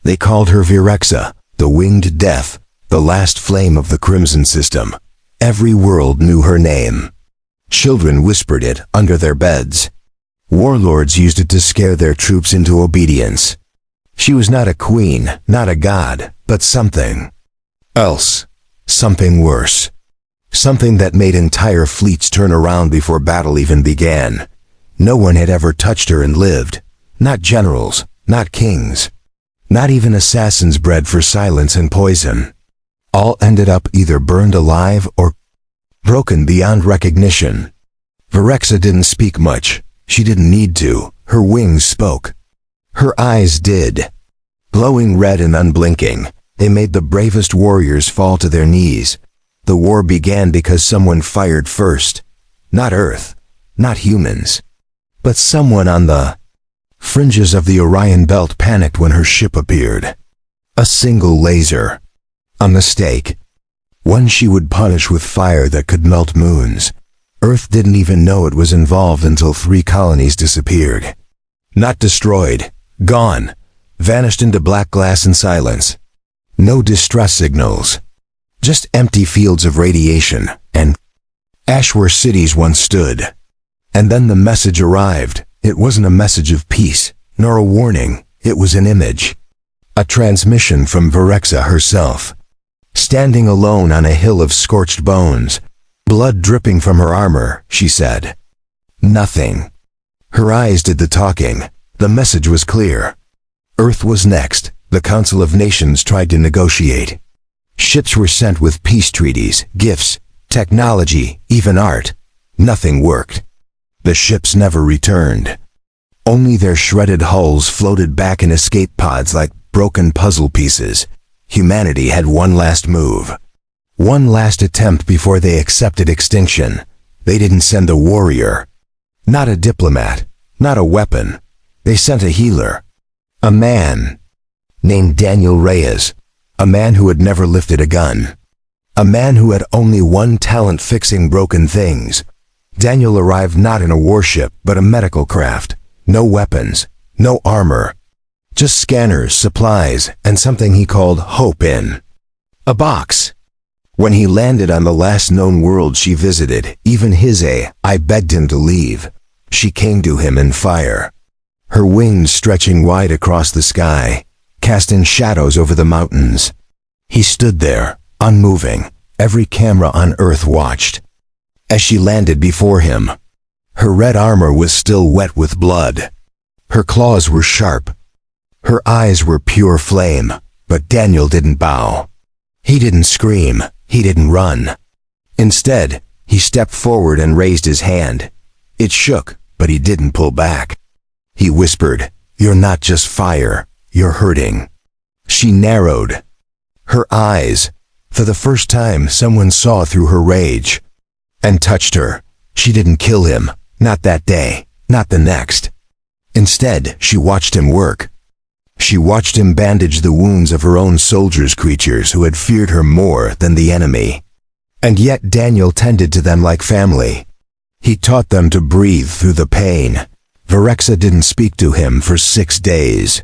They called her Virexa, the winged death, the last flame of the Crimson System. Every world knew her name. Children whispered it under their beds. Warlords used it to scare their troops into obedience. She was not a queen, not a god, but something else. Something worse. Something that made entire fleets turn around before battle even began. No one had ever touched her and lived. Not generals, not kings. Not even assassins bred for silence and poison. All ended up either burned alive or broken beyond recognition. Virexa didn't speak much. She didn't need to. Her wings spoke. Her eyes did. Glowing red and unblinking, they made the bravest warriors fall to their knees. The war began because someone fired first. Not Earth, not humans, but someone on the fringes of the Orion Belt panicked when her ship appeared. A single laser. A mistake. One she would punish with fire that could melt moons. Earth didn't even know it was involved until 3 colonies disappeared. Not destroyed. Gone. Vanished into black glass and silence. No distress signals. Just empty fields of radiation, and ash where cities once stood. And then the message arrived. It wasn't a message of peace, nor a warning. It was an image. A transmission from Virexa herself. Standing alone on a hill of scorched bones, blood dripping from her armor, she said. Nothing. Her eyes did the talking. The message was clear. Earth was next. The Council of Nations tried to negotiate. Ships were sent with peace treaties, gifts, technology, even art. Nothing worked. The ships never returned. Only their shredded hulls floated back in escape pods like broken puzzle pieces. Humanity had one last move. One last attempt before they accepted extinction. They didn't send a warrior. Not a diplomat. Not a weapon. They sent a healer. A man. Named Daniel Reyes. A man who had never lifted a gun. A man who had only one talent: fixing broken things. Daniel arrived not in a warship, but a medical craft. No weapons. No armor. Just scanners, supplies, and something he called hope in a box. When he landed on the last known world she visited, even his I begged him to leave. She came to him in fire. Her wings stretching wide across the sky, casting shadows over the mountains. He stood there, unmoving. Every camera on Earth watched. As she landed before him, her red armor was still wet with blood. Her claws were sharp. Her eyes were pure flame, but Daniel didn't bow. He didn't scream. He didn't run. Instead, he stepped forward and raised his hand. It shook, but he didn't pull back. He whispered, "You're not just fire, you're hurting." She narrowed. Her eyes. For the first time, someone saw through her rage. And touched her. She didn't kill him. Not that day. Not the next. Instead, she watched him work. She watched him bandage the wounds of her own soldiers, creatures who had feared her more than the enemy. And yet Daniel tended to them like family. He taught them to breathe through the pain. Virexa didn't speak to him for 6 days.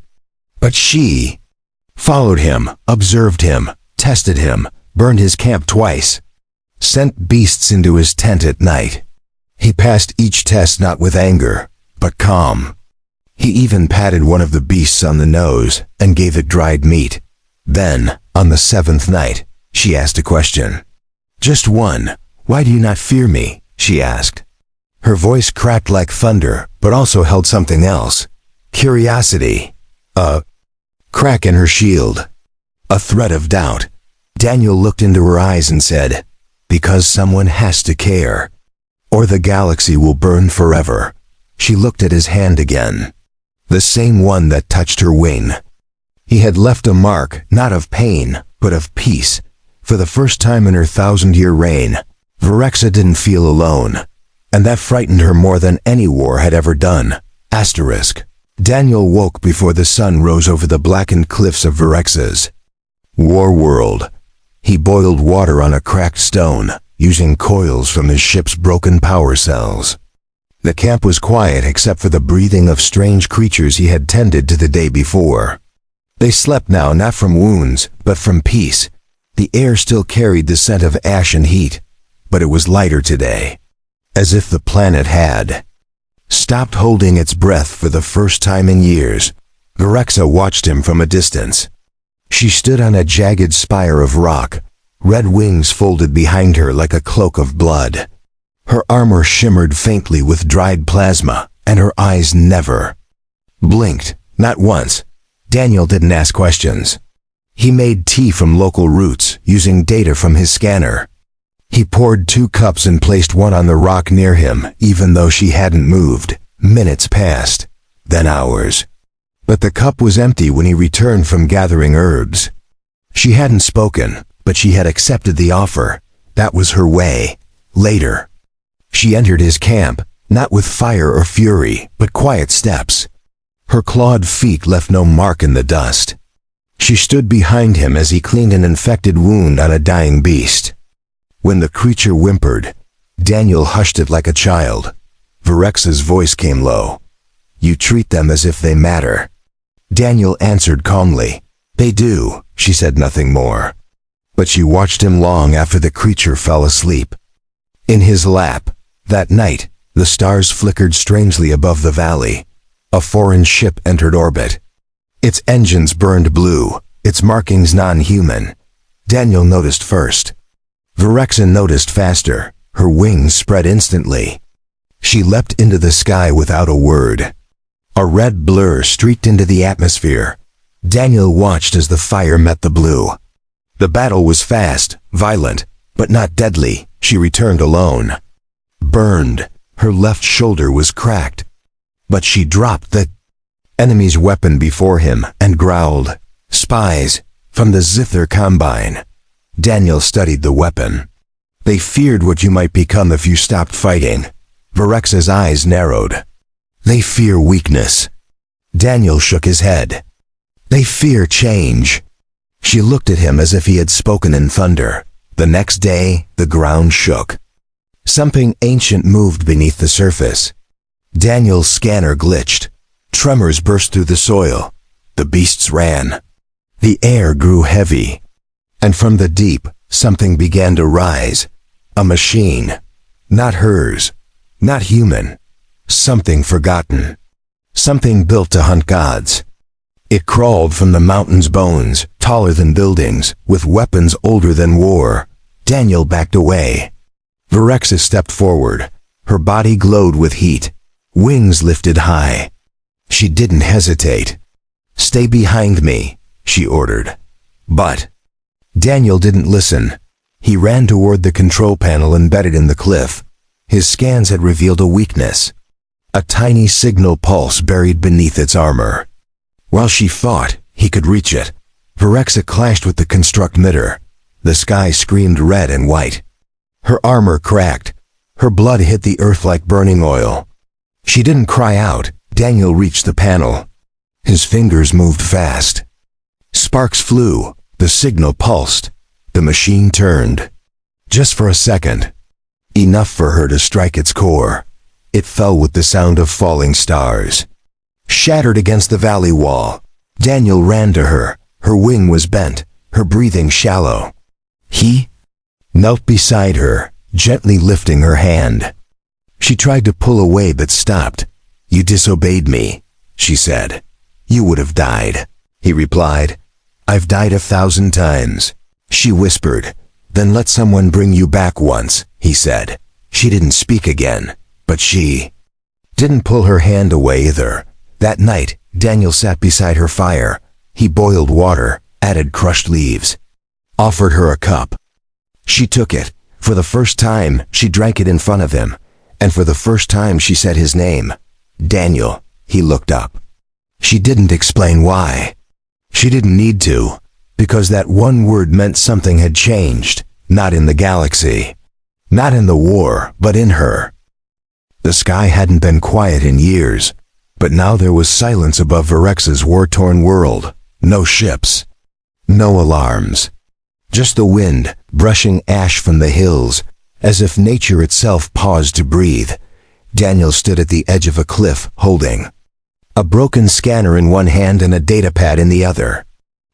But she followed him, observed him, tested him, burned his camp twice, sent beasts into his tent at night. He passed each test not with anger, but calm. He even patted one of the beasts on the nose and gave it dried meat. Then, on the 7th night, she asked a question. Just one. "Why do you not fear me?" she asked. Her voice cracked like thunder, but also held something else. Curiosity. A crack in her shield. A thread of doubt. Daniel looked into her eyes and said, "Because someone has to care, or the galaxy will burn forever." She looked at his hand again. The same one that touched her wing. He had left a mark, not of pain, but of peace. For the first time in her 1,000-year reign, Virexa didn't feel alone. And that frightened her more than any war had ever done. Asterisk. Daniel woke before the sun rose over the blackened cliffs of Virexa's war world. He boiled water on a cracked stone, using coils from his ship's broken power cells. The camp was quiet except for the breathing of strange creatures he had tended to the day before. They slept now not from wounds, but from peace. The air still carried the scent of ash and heat, but it was lighter today, as if the planet had stopped holding its breath for the first time in years. Virexa watched him from a distance. She stood on a jagged spire of rock, red wings folded behind her like a cloak of blood. Her armor shimmered faintly with dried plasma, and her eyes never blinked, not once. Daniel didn't ask questions. He made tea from local roots, using data from his scanner. He poured 2 cups and placed one on the rock near him, even though she hadn't moved. Minutes passed, then hours. But the cup was empty when he returned from gathering herbs. She hadn't spoken, but she had accepted the offer. That was her way. Later, she entered his camp, not with fire or fury, but quiet steps. Her clawed feet left no mark in the dust. She stood behind him as he cleaned an infected wound on a dying beast. When the creature whimpered, Daniel hushed it like a child. Virexa's voice came low. "You treat them as if they matter." Daniel answered calmly. "They do," she said nothing more. But she watched him long after the creature fell asleep. In his lap, that night, the stars flickered strangely above the valley. A foreign ship entered orbit. Its engines burned blue, its markings non-human. Daniel noticed first. Virexa noticed faster. Her wings spread instantly. She leapt into the sky without a word. A red blur streaked into the atmosphere. Daniel watched as the fire met the blue. The battle was fast, violent, but not deadly. She returned alone. Burned, her left shoulder was cracked. But she dropped the enemy's weapon before him and growled, "Spies, from the Zither Combine." Daniel studied the weapon. "They feared what you might become if you stopped fighting." Virexa's eyes narrowed. "They fear weakness." Daniel shook his head. "They fear change." She looked at him as if he had spoken in thunder. The next day, the ground shook. Something ancient moved beneath the surface. Daniel's scanner glitched. Tremors burst through the soil. The beasts ran. The air grew heavy. And from the deep, something began to rise. A machine. Not hers. Not human. Something forgotten. Something built to hunt gods. It crawled from the mountain's bones, taller than buildings, with weapons older than war. Daniel backed away. Virexa stepped forward. Her body glowed with heat. Wings lifted high. She didn't hesitate. "Stay behind me," she ordered. But Daniel didn't listen. He ran toward the control panel embedded in the cliff. His scans had revealed a weakness. A tiny signal pulse buried beneath its armor. While she fought, he could reach it. Virexa clashed with the construct mitter. The sky screamed red and white. Her armor cracked. Her blood hit the earth like burning oil. She didn't cry out. Daniel reached the panel. His fingers moved fast. Sparks flew. The signal pulsed. The machine turned. Just for a second. Enough for her to strike its core. It fell with the sound of falling stars. Shattered against the valley wall. Daniel ran to her. Her wing was bent, her breathing shallow. He knelt beside her, gently lifting her hand. She tried to pull away but stopped. "You disobeyed me," she said. "You would have died." He replied, "I've died 1,000 times." She whispered, "Then let someone bring you back once," he said. She didn't speak again, but she didn't pull her hand away either. That night, Daniel sat beside her fire. He boiled water, added crushed leaves, offered her a cup. She took it. For the first time, she drank it in front of him, and for the first time she said his name. "Daniel." He looked up. She didn't explain why. She didn't need to, because that one word meant something had changed, not in the galaxy, not in the war, but in her. The sky hadn't been quiet in years, but now there was silence above Virexa's war-torn world. No ships, no alarms, just the wind brushing ash from the hills, as if nature itself paused to breathe. Daniel stood at the edge of a cliff, holding a broken scanner in one hand and a datapad in the other.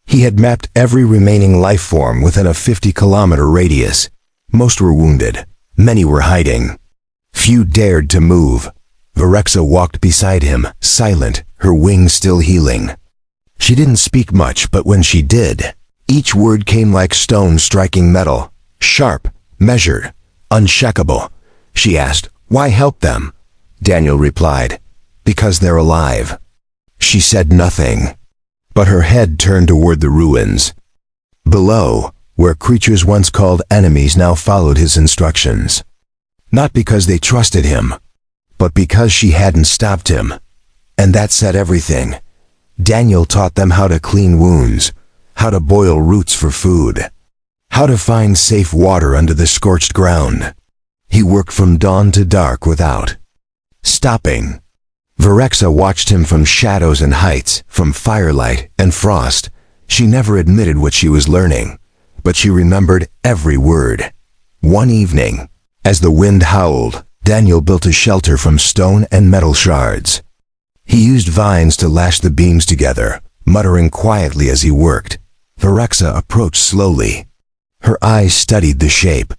He had mapped every remaining life form within a 50-kilometer radius. Most were wounded. Many were hiding. Few dared to move. Virexa walked beside him, silent, her wings still healing. She didn't speak much, but when she did, each word came like stone striking metal, sharp, measured, unshakable. She asked, "Why help them?" Daniel replied, "Because they're alive." She said nothing, but her head turned toward the ruins. Below, where creatures once called enemies now followed his instructions. Not because they trusted him, but because she hadn't stopped him. And that said everything. Daniel taught them how to clean wounds, how to boil roots for food, how to find safe water under the scorched ground. He worked from dawn to dark without stopping. Virexa watched him from shadows and heights, from firelight and frost. She never admitted what she was learning, but she remembered every word. One evening, as the wind howled, Daniel built a shelter from stone and metal shards. He used vines to lash the beams together, muttering quietly as he worked. Virexa approached slowly. Her eyes studied the shape.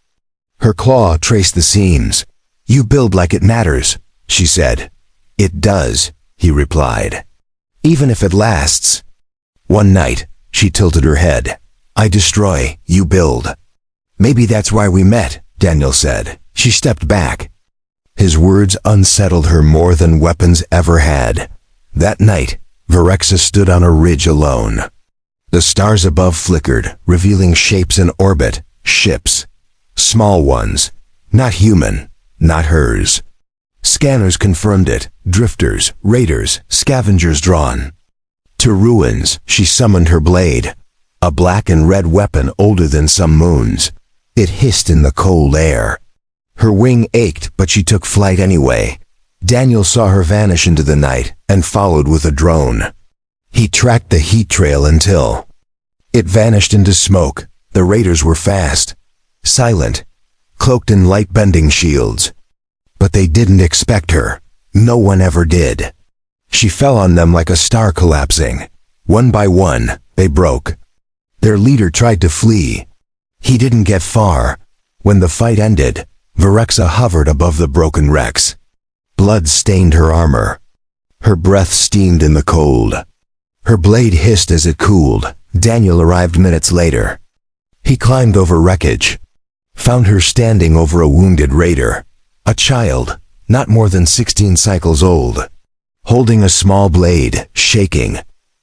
Her claw traced the seams. "You build like it matters," she said. "It does," he replied. "Even if it lasts." One night, she tilted her head. "I destroy, you build." "Maybe that's why we met," Daniel said. She stepped back. His words unsettled her more than weapons ever had. That night, Virexa stood on a ridge alone. The stars above flickered, revealing shapes in orbit, ships. Small ones, not human, not hers. Scanners confirmed it, drifters, raiders, scavengers drawn. To ruins, she summoned her blade, a black and red weapon older than some moons. It hissed in the cold air. Her wing ached, but she took flight anyway. Daniel saw her vanish into the night and followed with a drone. He tracked the heat trail until it vanished into smoke. The raiders were fast, silent, cloaked in light-bending shields. But they didn't expect her. No one ever did. She fell on them like a star collapsing. One by one, they broke. Their leader tried to flee. He didn't get far. When the fight ended, Virexa hovered above the broken wrecks. Blood stained her armor. Her breath steamed in the cold. Her blade hissed as it cooled. Daniel arrived minutes later. He climbed over wreckage, found her standing over a wounded raider, a child, not more than 16 cycles old, holding a small blade, shaking,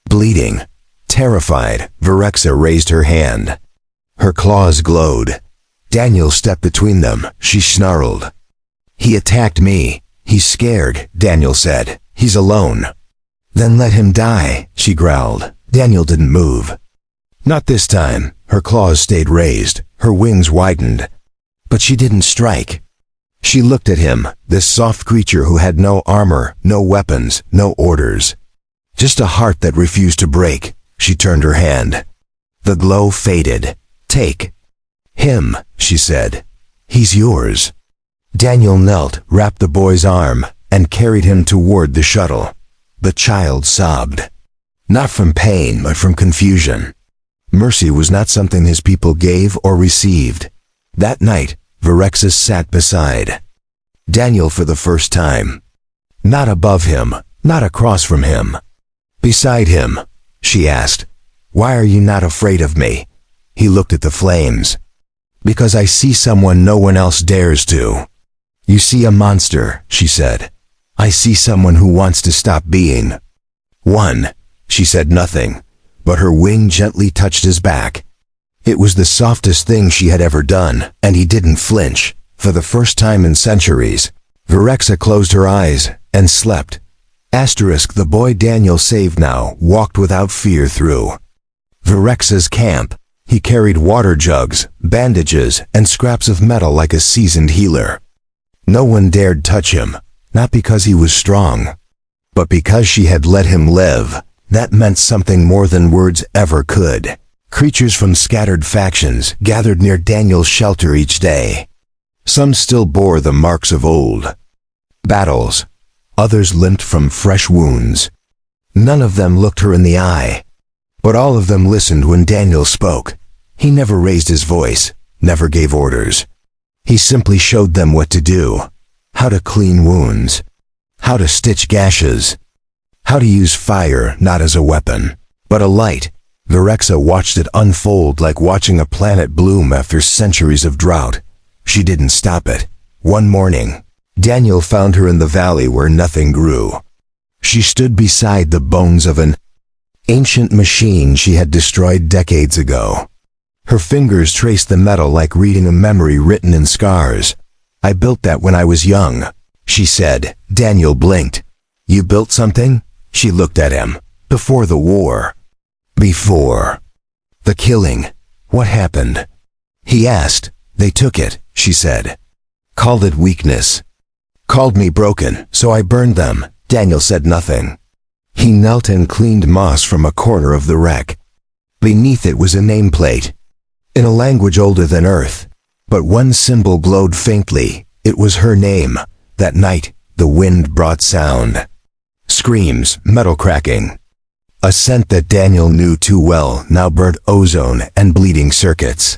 bleeding. Terrified, Virexa raised her hand. Her claws glowed. Daniel stepped between them. She snarled. "He attacked me. He's scared," Daniel said. "He's alone." "Then let him die," she growled. Daniel didn't move. Not this time. Her claws stayed raised. Her wings widened. But she didn't strike. She looked at him, this soft creature who had no armor, no weapons, no orders. Just a heart that refused to break. She turned her hand. The glow faded. "Take him," she said. "He's yours." Daniel knelt, wrapped the boy's arm, and carried him toward the shuttle. The child sobbed. Not from pain, but from confusion. Mercy was not something his people gave or received. That night, Virexa sat beside Daniel for the first time. Not above him, not across from him. Beside him, she asked, "Why are you not afraid of me?" He looked at the flames. "Because I see someone no one else dares to." "You see a monster," she said. "I see someone who wants to stop being one." She said nothing, but her wing gently touched his back. It was the softest thing she had ever done, and he didn't flinch. For the first time in centuries, Virexa closed her eyes and slept. The boy Daniel saved now walked without fear through Virexa's camp. He carried water jugs, bandages, and scraps of metal like a seasoned healer. No one dared touch him, not because he was strong, but because she had let him live. That meant something more than words ever could. Creatures from scattered factions gathered near Daniel's shelter each day. Some still bore the marks of old battles. Others limped from fresh wounds. None of them looked her in the eye. But all of them listened when Daniel spoke. He never raised his voice, never gave orders. He simply showed them what to do, how to clean wounds, how to stitch gashes, how to use fire not as a weapon, but a light. Virexa watched it unfold like watching a planet bloom after centuries of drought. She didn't stop it. One morning, Daniel found her in the valley where nothing grew. She stood beside the bones of an ancient machine she had destroyed decades ago. Her fingers traced the metal like reading a memory written in scars. "I built that when I was young," she said. Daniel blinked. "You built something?" She looked at him. "Before the war." "Before the killing, what happened?" he asked. "They took it," she said. "Called it weakness. Called me broken, so I burned them." Daniel said nothing. He knelt and cleaned moss from a corner of the wreck. Beneath it was a nameplate, in a language older than Earth. But one symbol glowed faintly. It was her name. That night, the wind brought sound. Screams, metal cracking. A scent that Daniel knew too well now burnt ozone and bleeding circuits.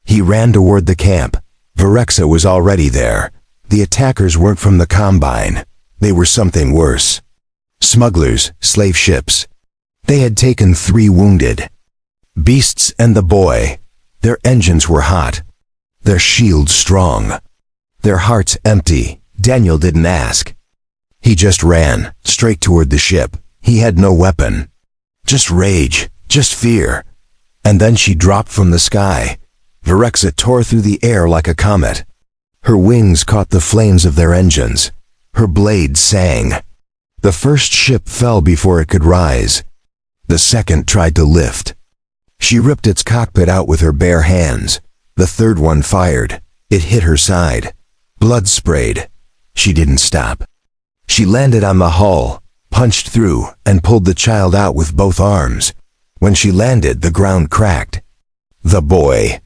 He ran toward the camp. Virexa was already there. The attackers weren't from the Combine. They were something worse. Smugglers, slave ships. They had taken 3 wounded beasts and the boy. Their engines were hot, their shields strong, their hearts empty. Daniel didn't ask. He just ran, straight toward the ship. He had no weapon. Just rage, just fear. And then she dropped from the sky. Virexa tore through the air like a comet. Her wings caught the flames of their engines. Her blades sang. The first ship fell before it could rise. The second tried to lift. She ripped its cockpit out with her bare hands. The third one fired. It hit her side. Blood sprayed. She didn't stop. She landed on the hull, punched through, and pulled the child out with both arms. When she landed, the ground cracked. The boy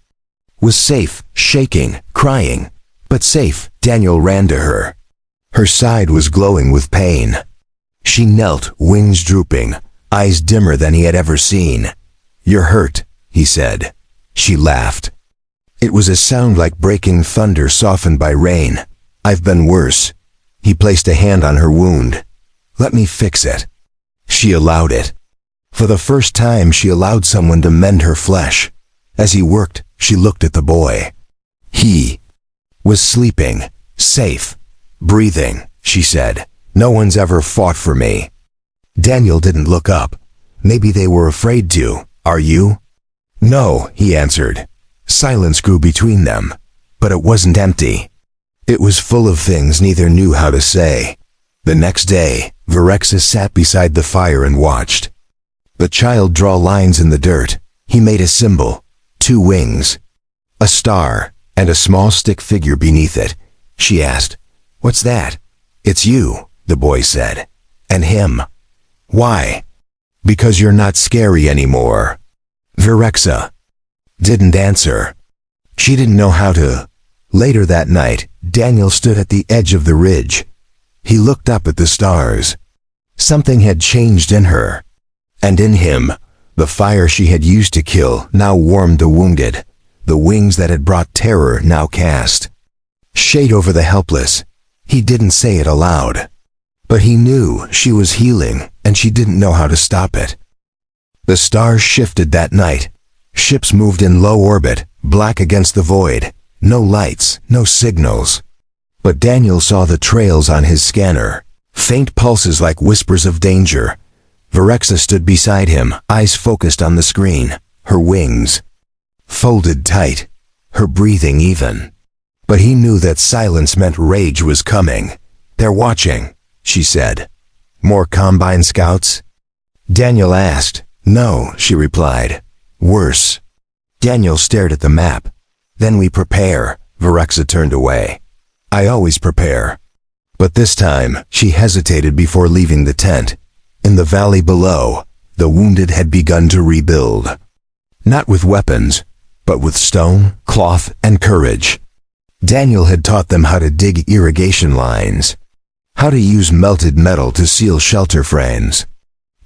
was safe, shaking, crying, but safe. Daniel ran to her. Her side was glowing with pain. She knelt, wings drooping, eyes dimmer than he had ever seen. "You're hurt," he said. She laughed. It was a sound like breaking thunder softened by rain. "I've been worse." He placed a hand on her wound. "Let me fix it." She allowed it. For the first time, she allowed someone to mend her flesh. As he worked, she looked at the boy. He was sleeping, safe, breathing. She said, "No one's ever fought for me." Daniel didn't look up. Maybe they were afraid to. "Are you?" "No," he answered. Silence grew between them, but it wasn't empty. It was full of things neither knew how to say. The next day, Virexa sat beside the fire and watched the child draw lines in the dirt. He made a symbol, 2 wings, a star, and a small stick figure beneath it. She asked, "What's that?" "It's you," the boy said. "And him." "Why?" "Because you're not scary anymore." Virexa didn't answer. She didn't know how to. Later that night, Daniel stood at the edge of the ridge. He looked up at the stars. Something had changed in her. And in him, the fire she had used to kill now warmed the wounded. The wings that had brought terror now cast shade over the helpless. He didn't say it aloud. But he knew she was healing, and she didn't know how to stop it. The stars shifted that night. Ships moved in low orbit, black against the void. No lights, no signals. But Daniel saw the trails on his scanner, faint pulses like whispers of danger. Virexa stood beside him, eyes focused on the screen, her wings folded tight, her breathing even. But he knew that silence meant rage was coming. "They're watching," she said. "More Combine scouts?" Daniel asked. "No," she replied. "Worse." Daniel stared at the map. "Then we prepare." Virexa turned away. "I always prepare." But this time, she hesitated before leaving the tent. In the valley below, the wounded had begun to rebuild. Not with weapons, but with stone, cloth, and courage. Daniel had taught them how to dig irrigation lines, how to use melted metal to seal shelter frames.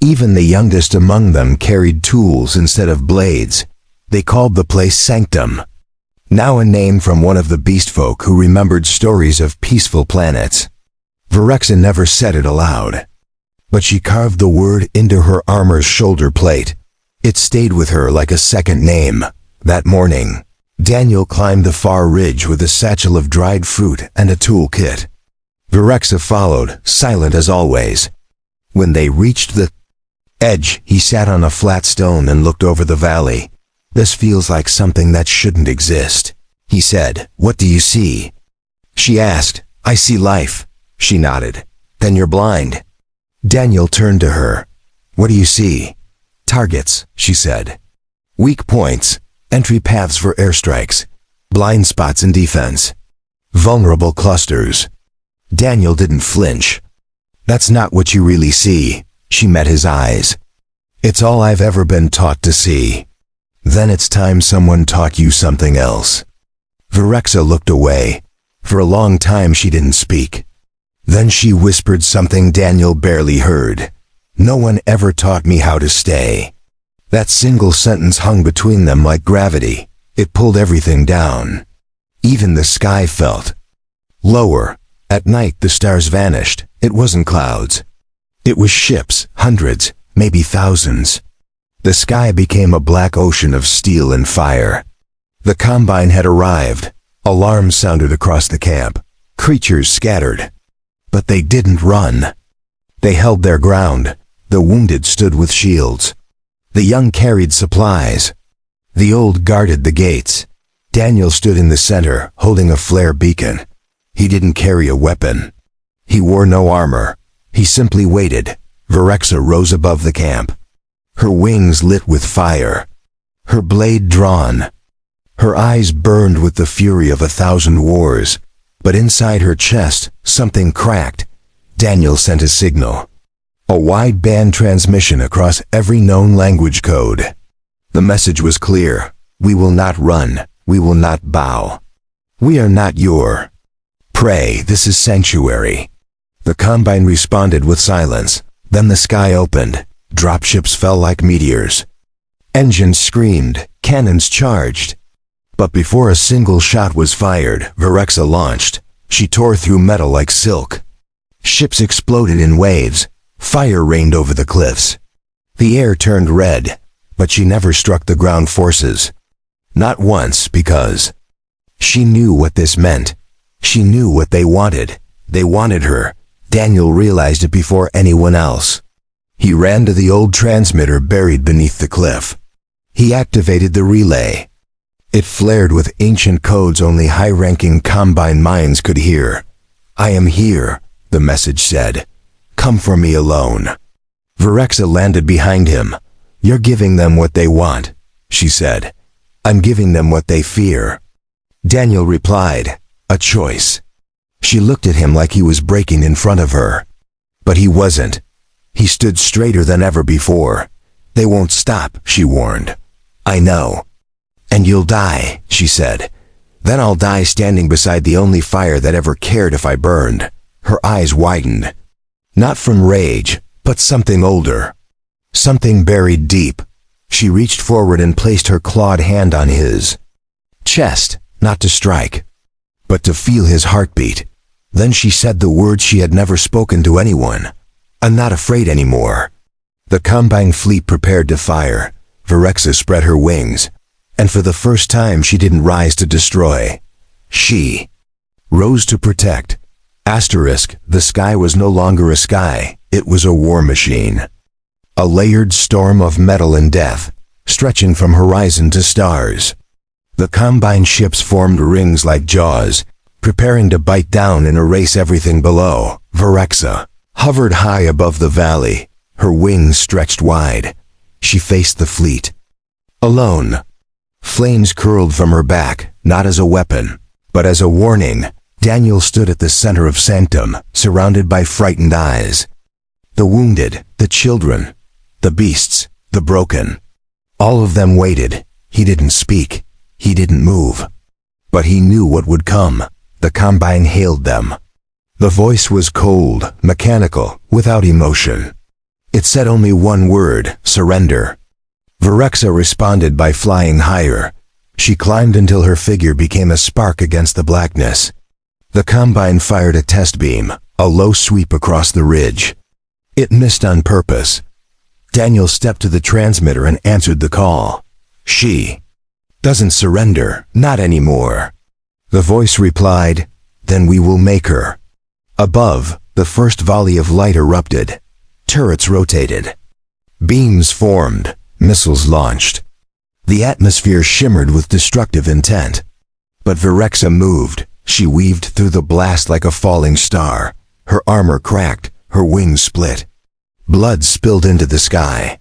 Even the youngest among them carried tools instead of blades. They called the place Sanctum, now a name from one of the beast folk who remembered stories of peaceful planets. Virexa never said it aloud, but she carved the word into her armor's shoulder plate. It stayed with her like a second name. That morning, Daniel climbed the far ridge with a satchel of dried fruit and a toolkit. Virexa followed, silent as always. When they reached the edge, he sat on a flat stone and looked over the valley. "This feels like something that shouldn't exist," he said. "What do you see?" She asked. "I see life." She nodded. "Then you're blind." Daniel turned to her. "What do you see?" "Targets," she said. "Weak points, entry paths for airstrikes, blind spots in defense, vulnerable clusters." Daniel didn't flinch. "That's not what you really see." She met his eyes. "It's all I've ever been taught to see." "Then it's time someone taught you something else." Virexa looked away. For a long time she didn't speak. Then she whispered something Daniel barely heard. "No one ever taught me how to stay." That single sentence hung between them like gravity. It pulled everything down. Even the sky felt lower. At night the stars vanished. It wasn't clouds. It was ships, hundreds, maybe thousands. The sky became a black ocean of steel and fire. The Combine had arrived. Alarms sounded across the camp. Creatures scattered. But they didn't run. They held their ground. The wounded stood with shields. The young carried supplies. The old guarded the gates. Daniel stood in the center, holding a flare beacon. He didn't carry a weapon. He wore no armor. He simply waited. Virexa rose above the camp. Her wings lit with fire. Her blade drawn. Her eyes burned with the fury of 1,000 wars. But inside her chest, something cracked. Daniel sent a signal. A wideband transmission across every known language code. The message was clear. "We will not run. We will not bow. We are not your prey. This is sanctuary." The Combine responded with silence. Then the sky opened. Dropships fell like meteors. Engines screamed. Cannons charged. But before a single shot was fired, Virexa launched. She tore through metal like silk. Ships exploded in waves. Fire rained over the cliffs. The air turned red, but she never struck the ground forces. Not once, because she knew what this meant. She knew what they wanted. They wanted her. Daniel realized it before anyone else. He ran to the old transmitter buried beneath the cliff. He activated the relay. It flared with ancient codes only high-ranking Combine minds could hear. "I am here," the message said. "Come for me alone." Virexa landed behind him. "You're giving them what they want," she said. "I'm giving them what they fear." Daniel replied, "A choice." She looked at him like he was breaking in front of her. But he wasn't. He stood straighter than ever before. "They won't stop," she warned. "I know." "And you'll die," she said. "Then I'll die standing beside the only fire that ever cared if I burned." Her eyes widened. Not from rage, but something older. Something buried deep. She reached forward and placed her clawed hand on his chest, not to strike, but to feel his heartbeat. Then she said the words she had never spoken to anyone. "I'm not afraid anymore." The Combine fleet prepared to fire. Virexa spread her wings. And for the first time she didn't rise to destroy. She rose to protect. The sky was no longer a sky, it was a war machine. A layered storm of metal and death, stretching from horizon to stars. The Combine ships formed rings like jaws, preparing to bite down and erase everything below. Virexa hovered high above the valley, her wings stretched wide. She faced the fleet. Alone. Flames curled from her back, not as a weapon, but as a warning. Daniel stood at the center of Sanctum, surrounded by frightened eyes. The wounded, the children, the beasts, the broken. All of them waited. He didn't speak. He didn't move. But he knew what would come. The Combine hailed them. The voice was cold, mechanical, without emotion. It said only one word: surrender. Virexa responded by flying higher. She climbed until her figure became a spark against the blackness. The Combine fired a test beam, a low sweep across the ridge. It missed on purpose. Daniel stepped to the transmitter and answered the call. "She doesn't surrender, not anymore." The voice replied, "Then we will make her." Above, the first volley of light erupted. Turrets rotated. Beams formed, missiles launched. The atmosphere shimmered with destructive intent. But Virexa moved. She weaved through the blast like a falling star. Her armor cracked, her wings split. Blood spilled into the sky.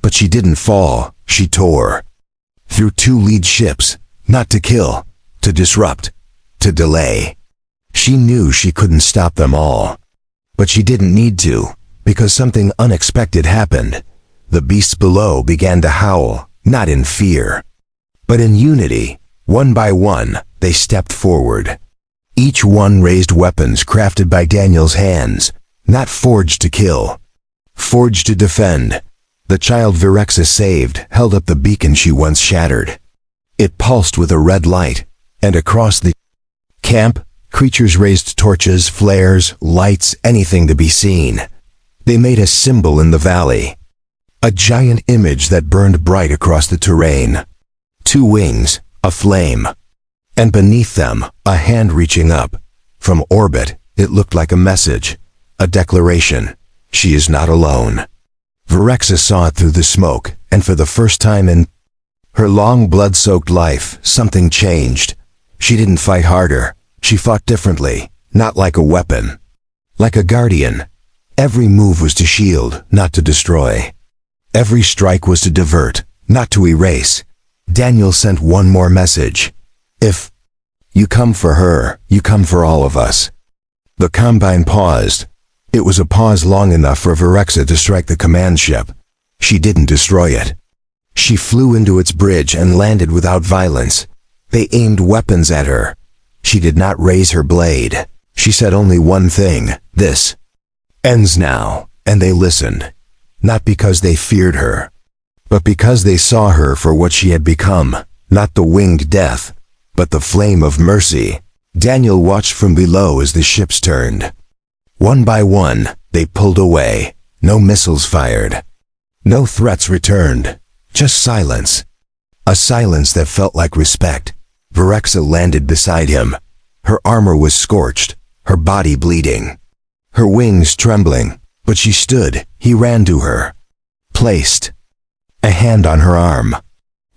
But she didn't fall, she tore. Through two lead ships, not to kill, to disrupt, to delay. She knew she couldn't stop them all. But she didn't need to, because something unexpected happened. The beasts below began to howl, not in fear, but in unity. One by one, they stepped forward. Each one raised weapons crafted by Daniel's hands, not forged to kill, forged to defend. The child Virexa saved held up the beacon she once shattered. It pulsed with a red light, and across the camp, creatures raised torches, flares, lights, anything to be seen. They made a symbol in the valley. A giant image that burned bright across the terrain. Two wings, a flame. And beneath them, a hand reaching up. From orbit, it looked like a message, a declaration. She is not alone. Virexa saw it through the smoke, and for the first time in her long blood-soaked life, something changed. She didn't fight harder. She fought differently, not like a weapon. Like a guardian. Every move was to shield, not to destroy. Every strike was to divert, not to erase. Daniel sent one more message. If you come for her, you come for all of us. The Combine paused. It was a pause long enough for Virexa to strike the command ship. She didn't destroy it. She flew into its bridge and landed without violence. They aimed weapons at her. She did not raise her blade. She said only one thing: "This ends now," and they listened. Not because they feared her, but because they saw her for what she had become, not the winged death, but the flame of mercy. Daniel watched from below as the ships turned. One by one, they pulled away. No missiles fired. No threats returned. Just silence. A silence that felt like respect. Virexa landed beside him. Her armor was scorched, her body bleeding, her wings trembling, but she stood. He ran to her, placed a hand on her arm.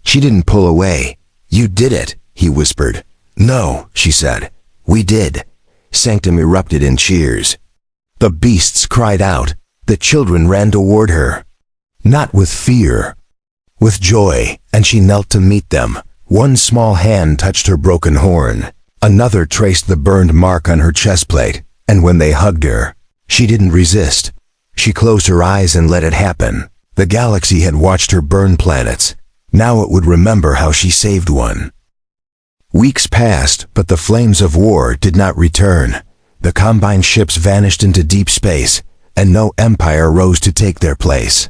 She didn't pull away. "You did it," he whispered. "No," she said. "We did." Sanctum erupted in cheers. The beasts cried out. The children ran toward her. Not with fear, with joy, and she knelt to meet them. One small hand touched her broken horn. Another traced the burned mark on her chest plate, and when they hugged her, she didn't resist. She closed her eyes and let it happen. The galaxy had watched her burn planets. Now it would remember how she saved one. Weeks passed, but the flames of war did not return. The Combine ships vanished into deep space, and no empire rose to take their place.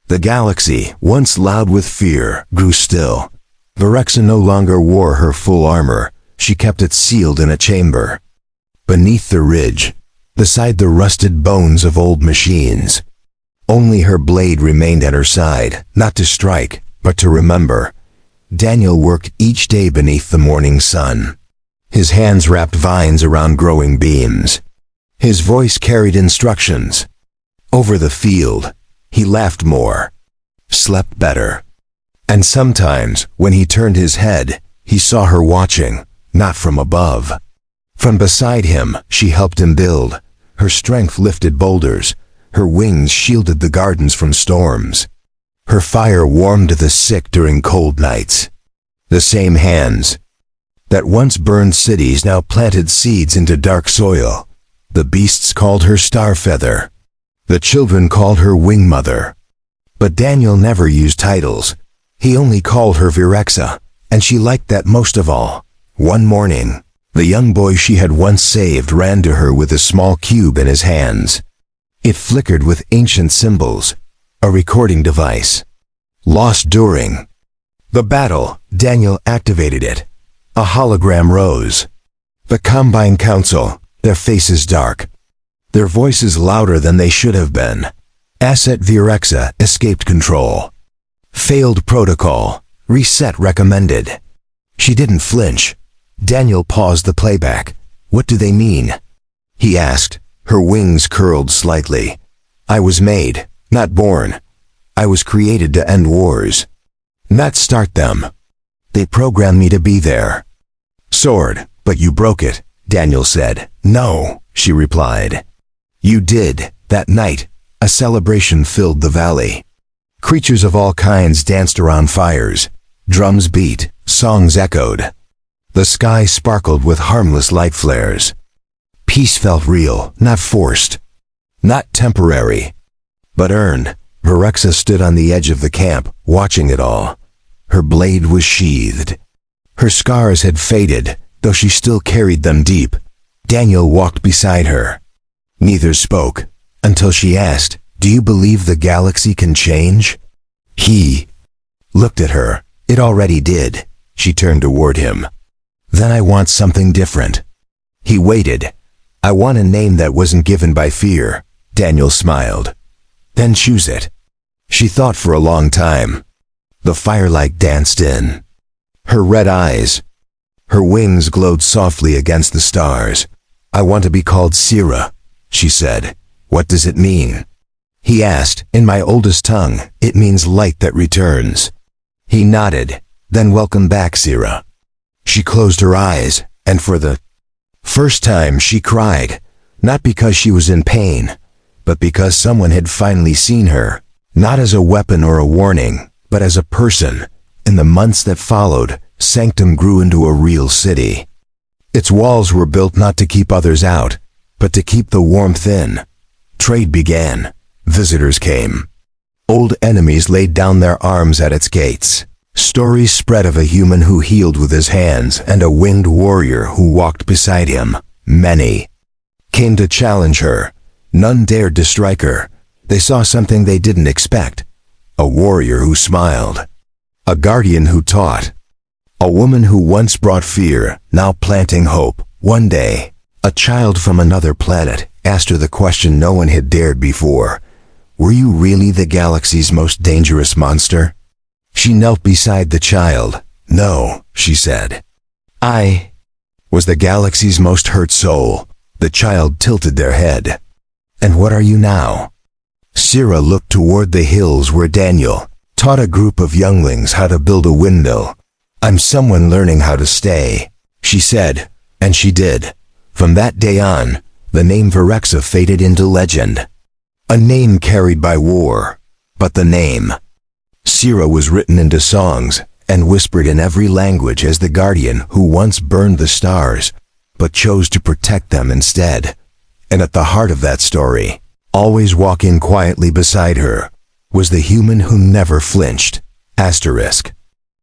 The galaxy, once loud with fear, grew still. Virexa no longer wore her full armor. She kept it sealed in a chamber. Beneath the ridge, beside the rusted bones of old machines, only her blade remained at her side, not to strike, but to remember. Daniel worked each day beneath the morning sun. His hands wrapped vines around growing beams. His voice carried instructions. Over the field, he laughed more, slept better. And sometimes, when he turned his head, he saw her watching, not from above. From beside him, she helped him build. Her strength lifted boulders. Her wings shielded the gardens from storms. Her fire warmed the sick during cold nights. The same hands that once burned cities now planted seeds into dark soil. The beasts called her Starfeather. The children called her Wing Mother. But Daniel never used titles. He only called her Virexa, and she liked that most of all. One morning, the young boy she had once saved ran to her with a small cube in his hands. It flickered with ancient symbols, a recording device. Lost during the battle, Daniel activated it. A hologram rose. The Combine Council, their faces dark, their voices louder than they should have been. Asset Virexa escaped control. Failed protocol. Reset recommended. She didn't flinch. Daniel paused the playback. What do they mean? He asked. Her wings curled slightly. I was made, not born. I was created to end wars, not start them. They programmed me to be there. Sword, but you broke it, Daniel said. No, she replied. You did. That night, a celebration filled the valley. Creatures of all kinds danced around fires. Drums beat, songs echoed. The sky sparkled with harmless light flares. Peace felt real, not forced, not temporary, but earned. Virexa stood on the edge of the camp, watching it all. Her blade was sheathed. Her scars had faded, though she still carried them deep. Daniel walked beside her. Neither spoke, until she asked, Do you believe the galaxy can change? He looked at her. It already did. She turned toward him. Then I want something different. He waited. I want a name that wasn't given by fear. Daniel smiled. Then choose it. She thought for a long time. The firelight danced in her red eyes. Her wings glowed softly against the stars. I want to be called Sira, she said. What does it mean? He asked. In my oldest tongue, it means light that returns. He nodded. Then welcome back, Sira. She closed her eyes, and for the first time she cried, not because she was in pain, but because someone had finally seen her, not as a weapon or a warning, but as a person. In the months that followed, Sanctum grew into a real city. Its walls were built not to keep others out, but to keep the warmth in. Trade began. Visitors came. Old enemies laid down their arms at its gates. Stories spread of a human who healed with his hands and a winged warrior who walked beside him. Many came to challenge her. None dared to strike her. They saw something they didn't expect. A warrior who smiled. A guardian who taught. A woman who once brought fear, now planting hope. One day, a child from another planet asked her the question no one had dared before. Were you really the galaxy's most dangerous monster? She knelt beside the child. No, she said. I was the galaxy's most hurt soul. The child tilted their head. And what are you now? Sira looked toward the hills where Daniel taught a group of younglings how to build a windmill. I'm someone learning how to stay, she said, and she did. From that day on, the name Virexa faded into legend. A name carried by war, but the name Sira was written into songs and whispered in every language as the guardian who once burned the stars, but chose to protect them instead. And at the heart of that story, always walking quietly beside her, was the human who never flinched. Asterisk.